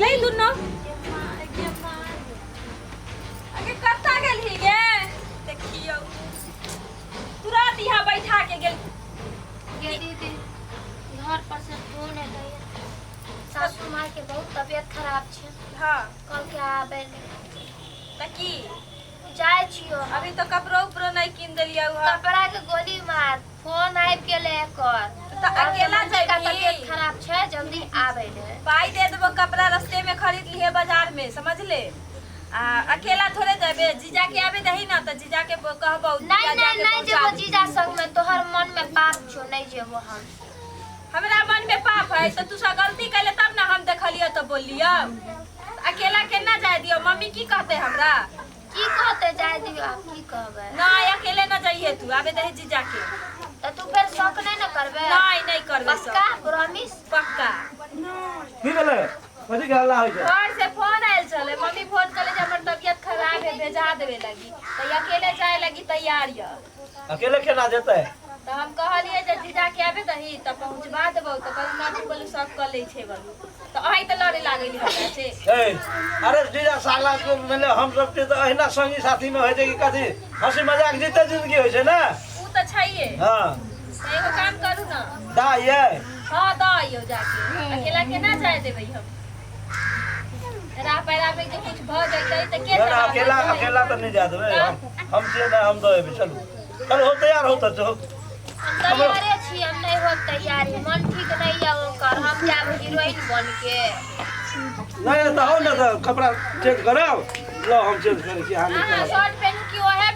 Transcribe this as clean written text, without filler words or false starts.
गेलै दुनो आगे कत्ता गेल ही गे देखियो तुरंत यहाँ बैठा के गेल ये दीदी घर पर से फोन है सासू माँ के बहुत तबीयत खराब छे। हां कल के आबे त की जाय छियो अभी तो कपड़ो उपरो नहीं किन देलियो ह कपड़ा के गोली मार फोन आइब गेले एकर त अकेला का जाई तबीयत खराब छे जल्दी आबे ले पाई दे देबो कपड़ा रास्ते में खरीद लिए बाजार में समझ ले अकेला थोड़े जाबे जीजा के आबे दही ना त जीजा के कहबो नहीं जेबो जीजा संग में तोहर मन में पाप छो नहीं जेबो हम हमरा मन में पाप है तो तू सा गलती कैले तब ना हम देखलियो तो बोलियो अकेला केना जाय दियो मम्मी की कहते हमरा की कहते जाय दियो आप की कहबे ना अकेले ना जाइए तू आबे दही जीजा के तो तू फिर शौक नहीं करबे नहीं करबे पक्का प्रॉमिस पक्का की भेले कथि के हल्ला होय छै घर से फोन आयल चले मम्मी फोन करे जे हमर तबीयत खराब है भेजा देवे लगी तो अकेले जाए लगी तैयार य अकेले केना जेतै तो हम कहलिए जे जीजा के आबे दही त पहुंचवा देबो तो कहल ना तू बोलू सब कर ले छै बोलू तो अही त लड़े लागली हमरा से ए अरे जीजा साला को मिले हम सब के तो अहिना संगी साथी में होय छै कि कथि हंसी मजाक जीते जिंदगी होय छै ना ऊ त छैये हां तो एगो काम करू ना दा ये हां दइयो जाके अकेला केना जाए देबै हम राह पैरा पे के कुछ भ जइतै त के ना अकेला तो नहीं जा देबे हम से ना हम दो चलो चलो हो तैयार हो तो तैयारे छी हम नहीं हो तैयार है मन ठीक नहीं है ओकर हम जाब हीरोइन बन के नहीं तो हो ना तो कपड़ा चेंज कराओ लो हम चेंज करे छी हम हां शर्ट पहन के ओहे